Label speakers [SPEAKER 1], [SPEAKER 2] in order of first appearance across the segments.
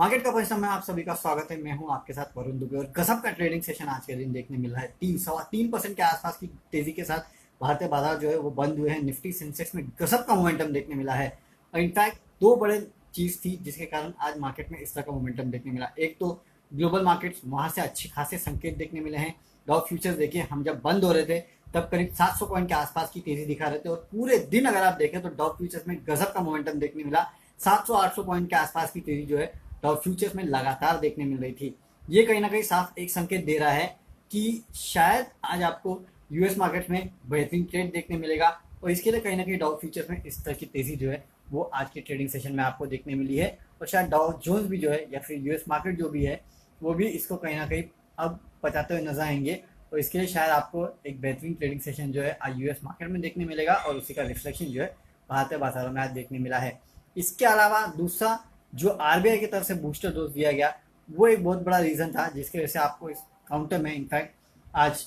[SPEAKER 1] Market का परिश्रम में आप सभी का स्वागत है। मैं हूं आपके साथ वरुण दुबे और गजब का ट्रेडिंग सेशन आज के दिन देखने मिल रहा है। 3.3% के आसपास की तेजी के साथ भारतीय बाजार जो है वो बंद हुए हैं। निफ्टी सेंसेक्स में गजब का मोमेंटम देखने मिला है और इनफैक्ट दो बड़े चीज थी जिसके कारण आज मार्केट में इस तरह का मोमेंटम देखने मिला। एक तो ग्लोबल मार्केट्स वहां से अच्छे खासे संकेत देखने मिले हैं। डॉ फ्यूचर्स देखिए, हम जब बंद हो रहे थे तब करीब 700 पॉइंट के आसपास की तेजी दिखा रहे थे और पूरे दिन अगर आप देखें तो डॉ फ्यूचर्स में गजब का मोमेंटम देखने मिला। 700-800 पॉइंट के आसपास की तेजी जो है डॉ फ्यूचर्स में लगातार देखने मिल रही थी। ये कहीं ना कहीं साफ एक संकेत दे रहा है कि शायद आज आपको यूएस मार्केट में बेहतरीन ट्रेड देखने मिलेगा और इसके लिए कहीं ना कहीं डॉ फ्यूचर्स में इस तरह की तेजी जो है वो आज के ट्रेडिंग सेशन में आपको देखने मिली है। और शायद डॉ जोन्स भी जो है या फिर यूएस मार्केट जो भी है वो भी इसको कहीं ना कहीं अब बचाते हुए नजर आएंगे और इसके लिए शायद आपको एक बेहतरीन ट्रेडिंग सेशन जो है आज यूएस मार्केट में देखने मिलेगा और उसी का रिफ्लेक्शन जो है भारतीय बाजारों में आज देखने मिला है। इसके अलावा दूसरा जो आरबीआई की तरफ से बूस्टर डोज दिया गया वो एक बहुत बड़ा रीजन था जिसकी वजह से आपको इस काउंटर में इनफैक्ट आज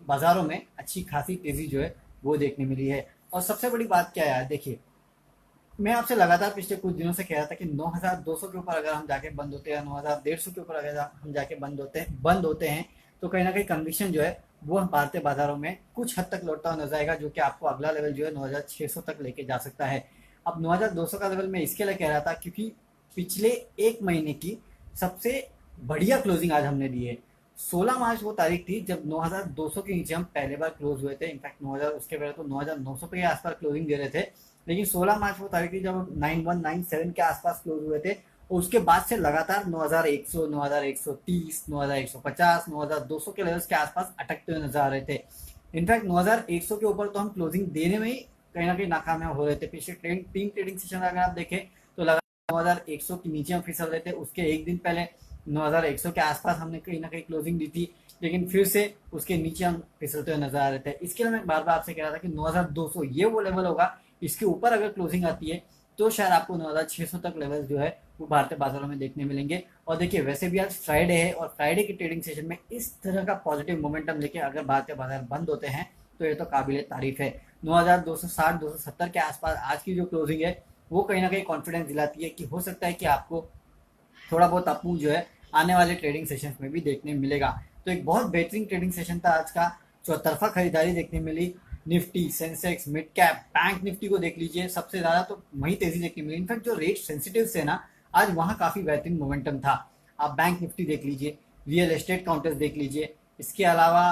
[SPEAKER 1] बाजारों में अच्छी खासी तेजी जो है वो देखने मिली है। और सबसे बड़ी बात क्या है, देखिए मैं आपसे लगातार पिछले कुछ दिनों से कह रहा था कि 9200 के ऊपर अगर हम जाके बंद होते हैं, 9150 के ऊपर अगर हम जाके बंद होते हैं तो कहीं ना कहीं कन्विक्शन जो है वो हम भारतीय बाजारों में कुछ हद तक लौटता हुआ नजर आएगा, जो कि आपको अगला लेवल जो है 9600 तक लेके जा सकता है। अब 9200 का लेवल मैं इसके लिए कह रहा था क्योंकि पिछले एक महीने की सबसे बढ़िया क्लोजिंग आज हमने दी है। 16 मार्च वो तारीख थी जब 9200 के नीचे हम पहले बार क्लोज हुए थे। इनफैक्ट 9000 उसके पहले तो 9900 के आसपास क्लोजिंग दे रहे थे, लेकिन 16 मार्च वो तारीख थी जब हम 9197 के आसपास क्लोज हुए थे और उसके बाद से लगातार 9100, 9130, 9150, 9200 के लेवल्स के आसपास अटकते हुए नजर आ रहे थे। इनफैक्ट 9100 के ऊपर तो हम क्लोजिंग देने में ही कहीं ना कहीं नाकामयाब हो रहे थे। पिछले तीन ट्रेडिंग सेशन अगर आप देखें तो लगातार 9100 के नीचे हम फिसल रहे थे। उसके एक दिन पहले 9100 के आसपास हमने कहीं ना कहीं क्लोजिंग दी थी, लेकिन फिर से उसके नीचे हम फिसलते हुए नजर आ रहे थे। इसके लिए मैं बार बार आपसे कह रहा था कि 9200 ये वो लेवल होगा, इसके ऊपर अगर क्लोजिंग आती है तो शायद आपको 9600 तक लेवल जो है वो भारतीय बाजारों में देखने मिलेंगे। और देखिए वैसे भी आज फ्राइडे है और फ्राइडे की ट्रेडिंग सेशन में इस तरह का पॉजिटिव मोमेंटम लेके अगर भारतीय बाजार बंद होते हैं तो ये तो काबिल तारीफ है। 9260 270 के आसपास आज की जो क्लोजिंग है वो कहीं ना कहीं कॉन्फिडेंस दिलाती है कि हो सकता है कि आपको थोड़ा बहुत अपमूव जो है आने वाले ट्रेडिंग सेशन में भी देखने मिलेगा। तो एक बहुत बेहतरीन ट्रेडिंग सेशन था आज का। चौतरफा खरीदारी देखने मिली। Nifty, Sensex, mid cap, bank Nifty को देख लीजिए, सबसे ज्यादा तो वही तेजी देखने मिली। इनफैक्ट जो रेट सेंसिटिव से ना आज वहां काफी बेहतरीन मोमेंटम था। आप बैंक निफ्टी देख लीजिए, रियल एस्टेट काउंटर्स देख लीजिए, इसके अलावा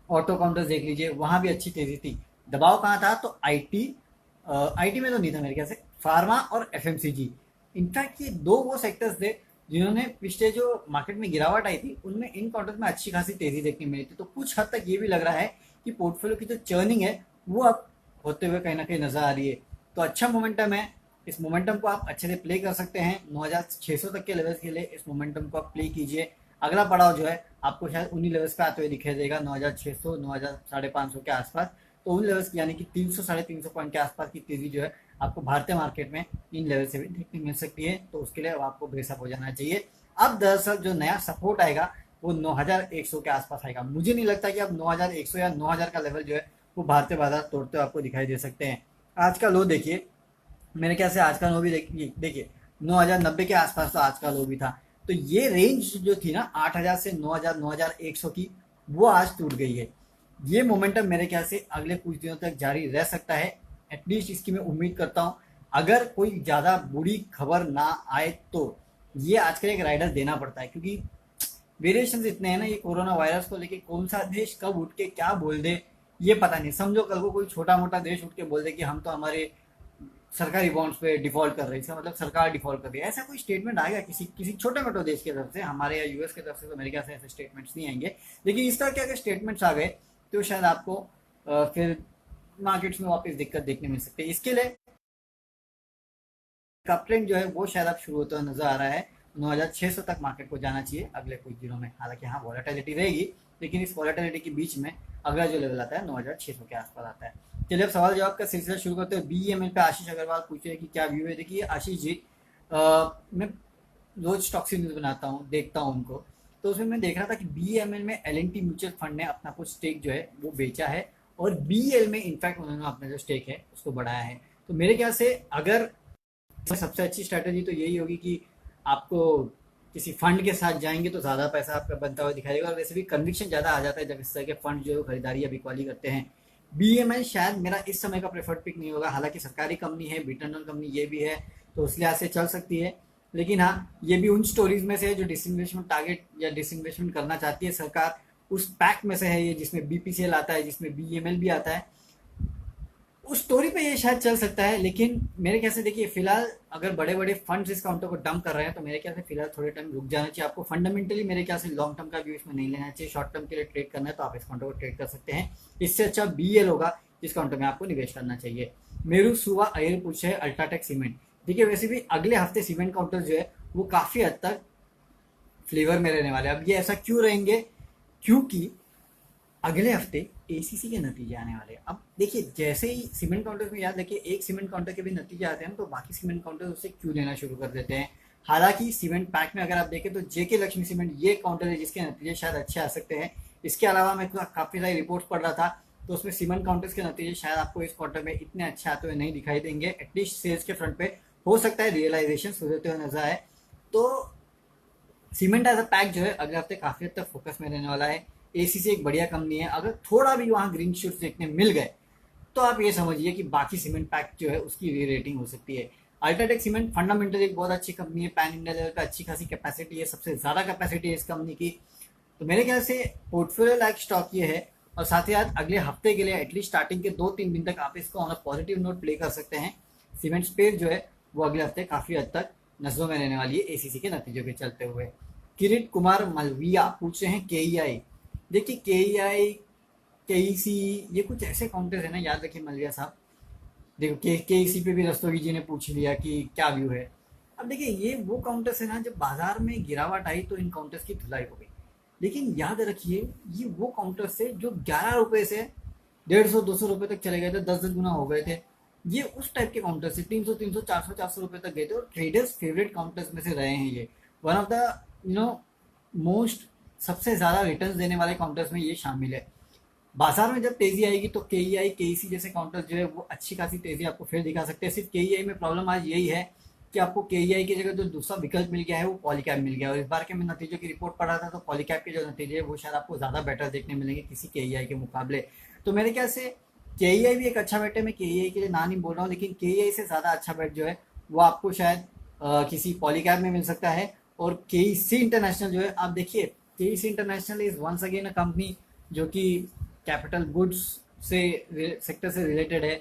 [SPEAKER 1] ऑटो काउंटर्स देख लीजिए, वहां भी अच्छी तेजी थी। दबाव कहाँ था तो आईटी में तो नहीं था मेरे ख्याल से, फार्मा और एफएमसीजी। इनफैक्ट ये दो वो सेक्टर्स थे जिन्होंने पिछले जो मार्केट में गिरावट आई थी उनमें इन काउंटर्स में अच्छी खासी तेजी देखने मिली थी। तो कुछ हद तक ये भी लग रहा है कि पोर्टफोलियो की जो चर्निंग है वो अब होते हुए कहीं ना कहीं नजर आ रही है। तो अच्छा मोमेंटम है, इस मोमेंटम को आप अच्छे से प्ले कर सकते हैं। 9600 तक के लेवल्स के लिए इस मोमेंटम को आप प्ले कीजिए। अगला पड़ाव जो है आपको शायद उन्हीं लेवल्स पे आते हुए दिखाई देगा, 9600, 9500 के आसपास। तो उन लेवल्स यानी कि 300 350 पॉइंट के आसपास की तेजी जो है आपको भारतीय मार्केट में इन लेवल से भी देखने मिल सकती है। तो उसके लिए आपको बेसअप हो जाना चाहिए। अब दरअसल जो नया सपोर्ट आएगा वो 9100 के आसपास आएगा। मुझे नहीं लगता कि अब 9100 या 9000 का लेवल जो है वो भारतीय बाजार तोड़ते हुए आपको दिखाई दे सकते हैं। आज का लो देखिए, मेरे ख्याल से आज का लो भी देखिए 9090 के आसपास तो आज का लो भी था। तो ये रेंज जो थी ना 8000 से 9000 9100 की, वो आज टूट गई है। ये मोमेंटम मेरे ख्याल से अगले कुछ दिनों तक जारी रह सकता है, एटलीस्ट इसकी मैं उम्मीद करता हूँ। अगर कोई ज्यादा बुरी खबर ना आए तो ये आजकल एक राइडर देना पड़ता है, क्योंकि वेरिएशन इतने हैं ना ये कोरोना वायरस को लेके, कौन सा देश कब उठ के क्या बोल दे ये पता नहीं। समझो कल को कोई छोटा मोटा देश उठ के बोल दे कि हम तो हमारे सरकारी बॉन्ड्स पे डिफॉल्ट कर रहे हैं, इसका मतलब सरकार डिफॉल्ट कर रही है, ऐसा कोई स्टेटमेंट आएगा किसी किसी छोटे मोटे देश की तरफ से? हमारे या यूएस की तरफ से तो मेरे ख्याल से ऐसे स्टेटमेंट्स नहीं आएंगे, लेकिन इस तरह के अगर स्टेटमेंट्स आ गए तो शायद आपको फिर मार्केट्स में वापस दिक्कत देखने मिल सकती है। इसके लिए कप ट्रेंड जो है वो शायद अब शुरू होता नजर आ रहा है। 9600 तक मार्केट को जाना चाहिए अगले कुछ दिनों में। हालांकि हाँ वॉलेटिलिटी रहेगी, लेकिन इस वॉलेटिलिटी के बीच में अगला जो लेवल आता है 9600 के आसपास आता है। चलिए अब सवाल जवाब का सिलसिला शुरू करते हैं। बीईएमएल पे आशीष अग्रवाल पूछ रहे हैं कि क्या व्यू है। देखिए आशीष जी, मैं रोज स्टॉक्स न्यूज बनाता हूँ, देखता हूँ उनको, तो उसमें मैं देख रहा था कि बीईएमएल में एलएनटी म्यूचुअल फंड ने अपना कुछ स्टेक जो है वो बेचा है और बीएल में इनफैक्ट उन्होंने अपना जो स्टेक है उसको बढ़ाया है। तो मेरे ख्याल से अगर सबसे अच्छी स्ट्रैटेजी तो यही होगी कि आपको किसी फंड के साथ जाएंगे तो ज़्यादा पैसा आपका बनता हुआ दिखाई देगा, और वैसे भी कन्विक्शन ज़्यादा आ जाता है जब इस तरह के फंड जो है खरीदारी या बिकवाली करते हैं। BML शायद मेरा इस समय का प्रेफर्ड पिक नहीं होगा, हालांकि सरकारी कंपनी है, बिटर्नल कंपनी ये भी है, तो उस लिहाज से चल सकती है। लेकिन हाँ, ये भी उन स्टोरीज में से है जो डिसइन्वेस्टमेंट टारगेट या डिसइन्वेस्टमेंट करना चाहती है सरकार, उस पैक में से है ये, जिसमें BPCL आता है, जिसमें BML भी आता है। उस स्टोरी पे ये शायद चल सकता है, लेकिन मेरे ख्याल से देखिए फिलहाल अगर बड़े बड़े फंड्स इस काउंटर को डंप कर रहे हैं तो मेरे ख्याल से फिलहाल थोड़े टाइम रुक जाना चाहिए आपको। फंडामेंटली मेरे ख्याल से लॉन्ग टर्म का व्यू इसमें नहीं लेना चाहिए, शॉर्ट टर्म के लिए ट्रेड करना है तो आप इस काउंटर को ट्रेड कर सकते हैं। इससे अच्छा BL होगा जिस काउंटर में आपको निवेश करना चाहिए। मेरू सुवा अयर पूछे है अल्ट्राटेक सीमेंट। देखिए वैसे भी अगले हफ्ते सीमेंट काउंटर जो है वो काफ़ी हद तक फ्लेवर में रहने वाले हैं। अब ये ऐसा क्यों रहेंगे, क्योंकि अगले हफ्ते ACC के नतीजे आने वाले हैं। अब देखिए जैसे ही सीमेंट काउंटर में, याद रखिए एक सीमेंट काउंटर के भी नतीजे आते हैं तो बाकी सीमेंट काउंटर उससे क्यों लेना शुरू कर देते हैं। हालांकि सीमेंट पैक में अगर आप देखें तो JK लक्ष्मी सीमेंट ये काउंटर है जिसके नतीजे शायद अच्छे आ सकते हैं। इसके अलावा मैं काफ़ी सारी रिपोर्ट्स पढ़ रहा था तो उसमें सीमेंट काउंटर्स के नतीजे शायद आपको इस क्वार्टर में इतने अच्छे आते हुए नहीं दिखाई देंगे। एटलीस्ट सेल्स के फ्रंट पे हो सकता है रियलाइजेशन सुधरते हुए नजर आए। तो सीमेंट एज अ पैक जो है अगले हफ्ते काफ़ी हद तक फोकस में रहने वाला है। ACC एक बढ़िया कंपनी है, अगर थोड़ा भी वहाँ ग्रीन शूट्स देखने मिल गए तो आप ये समझिए कि बाकी सीमेंट पैक जो है उसकी री रेटिंग हो सकती है। अल्ट्राटेक सीमेंट फंडामेंटल एक बहुत अच्छी कंपनी है, पैन इंडिया लेवल का अच्छी खासी कैपेसिटी है, सबसे ज़्यादा कैपेसिटी है इस कंपनी की। तो मेरे ख्याल से पोर्टफोलियो लाइक स्टॉक ये है, और साथ ही साथ अगले हफ्ते के लिए एटलीस्ट स्टार्टिंग के 2-3 दिन तक आप इसको on a positive note play कर सकते हैं। सीमेंट स्पेस जो है वो अगले हफ्ते काफ़ी हद तक नजरों में रहने वाली है ACC के नतीजों के चलते हुए। किरीट कुमार मलविया पूछ रहे हैं KEI। देखिए KEI, KEC ये कुछ ऐसे काउंटर्स है ना, याद रखिए मलविया साहब। देखो KEC पे भी रस्तोगी जी ने पूछ लिया कि क्या व्यू है। अब देखिए ये वो काउंटर्स है ना, जब बाजार में गिरावट आई तो इन काउंटर्स की धुलाई हो गई। लेकिन याद रखिए ये वो काउंटर्स से जो 11 रुपए से 150-200 रुपए तक चले गए थे, 10-10 गुना हो गए थे। ये उस टाइप के काउंटर से 300-300, 400-400 रुपए तक गए थे, और ट्रेडर्स फेवरेट काउंटर्स में से रहे हैं ये। वन ऑफ द मोस्ट सबसे ज़्यादा रिटर्न्स देने वाले काउंटर्स में ये शामिल है। बाजार में जब तेजी आएगी तो KEI, KEC जैसे काउंटर जो है वो अच्छी खासी तेजी आपको फिर दिखा सकते हैं। सिर्फ KEI में प्रॉब्लम आज यही है कि आपको KEI की जगह जो दूसरा विकल्प मिल गया है वो पॉलीकैब मिल गया, और इस बार के मैं नतीजों की रिपोर्ट पढ़ रहा था तो पॉलीकैब के जो नतीजे है वो शायद आपको ज़्यादा बेटर देखने मिलेंगे किसी KEI के मुकाबले। तो मेरे ख्याल से KEI भी एक अच्छा बैट है, मैं KEI के लिए ना नहीं बोल रहा हूँ, लेकिन KEI से ज़्यादा अच्छा बैट जो है वो आपको शायद किसी पॉलीकैब में मिल सकता है। और KEC इंटरनेशनल जो है, आप देखिए KEC international is once again a company जो कि कैपिटल गुड्स से सेक्टर से रिलेटेड है।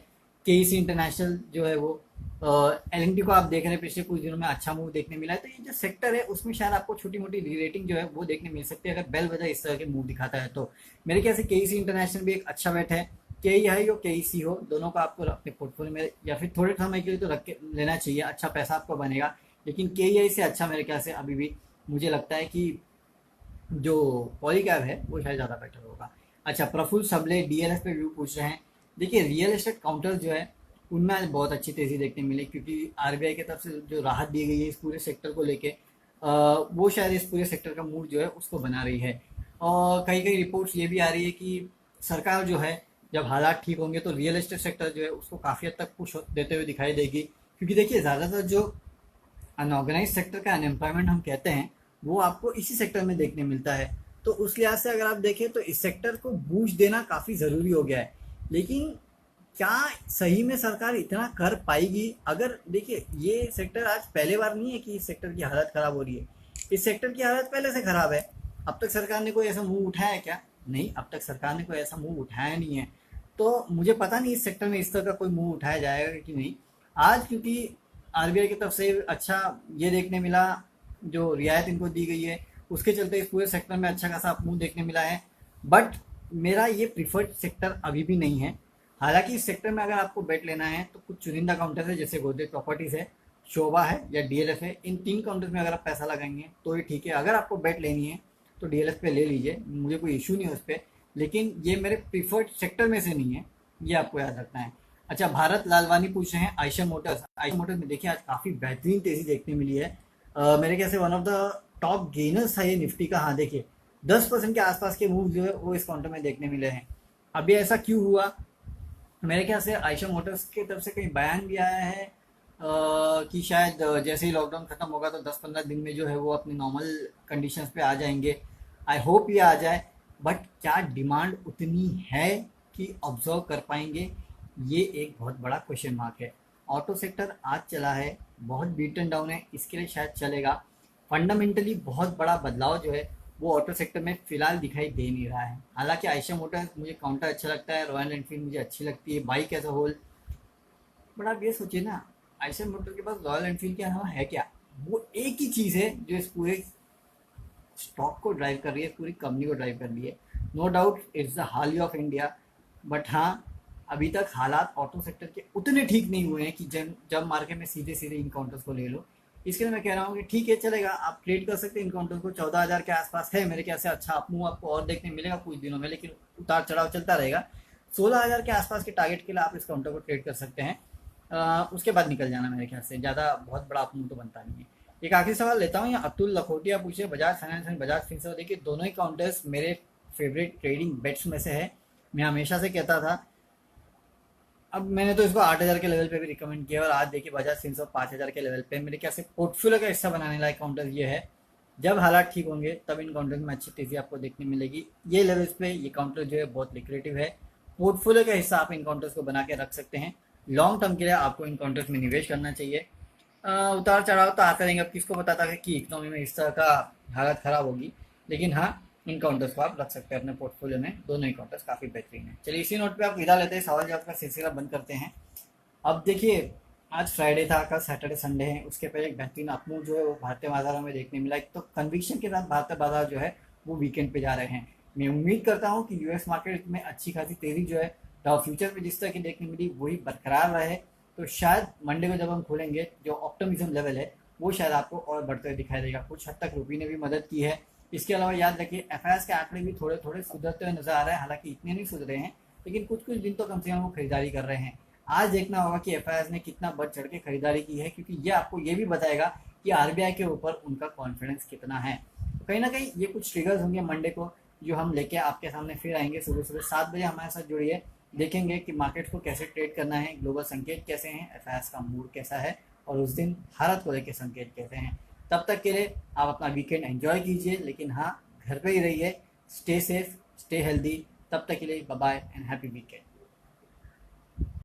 [SPEAKER 1] KEC इंटरनेशनल जो है वो L&T को आप देख रहे हैं पिछले कुछ दिनों में अच्छा मूव देखने मिला है, तो ये जो सेक्टर है उसमें शायद आपको छोटी मोटी री रेटिंग जो है वो देखने मिल सकती है अगर बेल वजह इस तरह के मूव दिखाता है तो। मेरे ख्याल से KEC इंटरनेशनल भी एक अच्छा बैट है। KEI हो KEC हो, दोनों को आपको अपने पोर्टफोलियो में या फिर थोड़े समय के लिए तो रख के लेना चाहिए, अच्छा पैसा आपको बनेगा। लेकिन KEI से अच्छा मेरे ख्याल से अभी भी मुझे लगता है कि जो पॉलीकैब है वो शायद ज़्यादा बेटर होगा। अच्छा, प्रफुल्ल सबले DLF पे व्यू पूछ रहे हैं। देखिए रियल एस्टेट काउंटर जो है उनमें आज बहुत अच्छी तेज़ी देखने मिली, क्योंकि RBI की तरफ से जो राहत दी गई है इस पूरे सेक्टर को लेके वो शायद इस पूरे सेक्टर का मूड जो है उसको बना रही है। और कई कई रिपोर्ट्स ये भी आ रही है कि सरकार जो है जब हालात ठीक होंगे तो रियल एस्टेट सेक्टर जो है उसको काफ़ी हद तक पुश देते हुए दिखाई देगी। क्योंकि देखिए ज़्यादातर जो अनऑर्गेनाइज सेक्टर का अनएम्प्लॉयमेंट हम कहते हैं वो आपको इसी सेक्टर में देखने मिलता है। तो उस लिहाज से अगर आप देखें तो इस सेक्टर को बूस्ट देना काफ़ी ज़रूरी हो गया है। लेकिन क्या सही में सरकार इतना कर पाएगी? अगर देखिए ये सेक्टर आज पहले बार नहीं है कि इस सेक्टर की हालत ख़राब हो रही है, इस सेक्टर की हालत पहले से ख़राब है। अब तक सरकार ने कोई ऐसा मूव उठाया है क्या? नहीं, अब तक सरकार ने कोई ऐसा मूव उठाया नहीं है। तो मुझे पता नहीं इस सेक्टर में इस तरह का कोई मूव उठाया जाएगा कि नहीं आज, क्योंकि RBI की तरफ से अच्छा ये देखने मिला, जो रियायत इनको दी गई है उसके चलते इस पूरे सेक्टर में अच्छा खासा मूव देखने मिला है। बट मेरा ये प्रीफर्ड सेक्टर अभी भी नहीं है। हालांकि इस सेक्टर में अगर आपको बेट लेना है तो कुछ चुनिंदा काउंटर है, जैसे गोदरेज प्रॉपर्टीज़ है, शोभा है या DLF है। इन 3 काउंटर्स में अगर आप पैसा लगाएंगे तो ये ठीक है। अगर आपको बेट लेनी है तो DLF पे ले लीजिए, मुझे कोई इशू नहीं है उस पर, लेकिन ये मेरे प्रीफर्ड सेक्टर में से नहीं है, ये आपको याद रखना है। अच्छा, भारत लालवानी पूछ रहे हैं आयशा मोटर्स। आयशा मोटर्स में देखिए आज काफ़ी बेहतरीन तेज़ी देखने मिली है। मेरे ख्याल से one of the top gainers था ये निफ्टी का। हाँ देखिए 10% के आसपास के मूव जो है वो इस काउंटर में देखने मिले हैं। अभी ऐसा क्यों हुआ? मेरे ख्याल से आयशा मोटर्स की तरफ से कहीं बयान भी आया है कि शायद जैसे ही लॉकडाउन खत्म होगा तो 10-15 दिन में जो है वो अपनी नॉर्मल कंडीशंस पे आ जाएंगे। आई होप ये आ जाए, बट क्या डिमांड उतनी है कि ऑब्जर्व कर पाएंगे, ये एक बहुत बड़ा क्वेश्चन मार्क है। ऑटो सेक्टर आज चला है, बहुत बीटन डाउन है, इसके लिए शायद चलेगा। फंडामेंटली बहुत बड़ा बदलाव जो है वो ऑटो सेक्टर में फिलहाल दिखाई दे नहीं रहा है। हालांकि आयशा मोटर्स मुझे काउंटर अच्छा लगता है, रॉयल एनफील्ड मुझे अच्छी लगती है bike as a whole. But आप ये सोचिए ना, आयशा मोटर के पास रॉयल एनफील्ड के अलावा है क्या? वो एक ही चीज़ है जो इस पूरे स्टॉक को ड्राइव कर रही है, पूरी कंपनी को ड्राइव कर रही है। नो डाउट इट्स द हाली ऑफ इंडिया, बट हाँ, अभी तक हालात ऑटो सेक्टर के उतने ठीक नहीं हुए हैं कि जब जब मार्केट में सीधे सीधे इन काउंटर्स को ले लो। इसके लिए मैं कह रहा हूँ कि ठीक है, चलेगा, आप ट्रेड कर सकते हैं इन काउंटर्स को। 14,000 के आसपास है मेरे ख्याल से। अच्छा आप मूव आपको और देखने मिलेगा कुछ दिनों में, लेकिन उतार चढ़ाव चलता रहेगा। 16,000 के आसपास के टारगेट के लिए आप इस काउंटर को ट्रेड कर सकते हैं। उसके बाद निकल जाना मेरे ख्याल से, ज़्यादा बहुत बड़ा अपमूव तो बनता नहीं है। एक आखिरी सवाल लेता हूँ, या अतुल लखोटिया पूछे Bajaj finance and Bajaj Finserv. देखिए दोनों ही काउंटर्स मेरे फेवरेट ट्रेडिंग बेट्स में से है। मैं हमेशा से कहता था, अब मैंने तो इसको 8,000 के लेवल पे भी रिकमेंड किया, और आज देखिए बजाज फिनसर्व 5,000 के लेवल पे। मेरे ख्याल से पोर्टफोलियो का हिस्सा बनाने लायक काउंटर ये है। जब हालात ठीक होंगे तब इन काउंटर में अच्छी तेजी आपको देखने मिलेगी। ये लेवल्स पे ये काउंटर जो है बहुत लिक्रेटिव है। पोर्टफोलियो का हिस्सा आप इन काउंटर्स को बना के रख सकते हैं। लॉन्ग टर्म के लिए आपको इन काउंटर्स में निवेश करना चाहिए। उतार चढ़ाव तो आते रहेंगे, अब किसको बताता है कि इकोनॉमी में इस तरह का हालत खराब होगी। लेकिन हाँ, इन काउंटर्स को आप रख सकते हैं अपने पोर्टफोलियो में। दोनों ही काउंटर्स काफ़ी बेहतरीन है। चलिए इसी नोट पे आप विदा लेते हैं, सवाल जवाब का सिलसिला बंद करते हैं। अब देखिए, आज फ्राइडे था, कल सैटरडे संडे है, उसके पहले एक बेहतरीन अपमूव जो है वो भारतीय बाजारों में देखने मिला। एक तो कन्विक्शन के साथ भारतीय बाजार जो है वो वीकेंड पे जा रहे हैं। मैं उम्मीद करता हूँ कि यूएस मार्केट में अच्छी खासी तेजी जो है डाउ फ्यूचर में जिस तरह की देखने मिली वही बरकरार रहे। तो शायद मंडे को जब हम खोलेंगे, जो ऑप्टिमिज्म लेवल है वो शायद आपको और बढ़ते हुए दिखाई देगा। कुछ हद तक रूपी ने भी मदद की है। इसके अलावा याद रखिए, एफआईएस के आंकड़े भी थोड़े थोड़े सुधरते हुए नजर आ रहे हैं। हालांकि इतने नहीं सुधरे हैं, लेकिन कुछ कुछ दिन तो कम से कम वो खरीदारी कर रहे हैं। आज देखना होगा कि एफआईएस ने कितना बढ़ चढ़ के खरीदारी की है, क्योंकि ये आपको ये भी बताएगा कि आरबीआई के ऊपर उनका कॉन्फिडेंस कितना है। तो कहीं ना कहीं ये कुछ ट्रिगर्स होंगे मंडे को, जो हम लेके आपके सामने फिर आएंगे। सुबह सुबह 7 बजे हमारे साथ जुड़िए, देखेंगे कि मार्केट को कैसे ट्रेड करना है, ग्लोबल संकेत कैसे हैं, एफआईएस का मूड कैसा है, और उस दिन भारत को लेकर संकेत कैसे हैं। तब तक के लिए आप अपना वीकेंड एंजॉय कीजिए, लेकिन हाँ, घर पे ही रहिए। Stay safe, stay healthy. तब तक के लिए bye bye and happy weekend.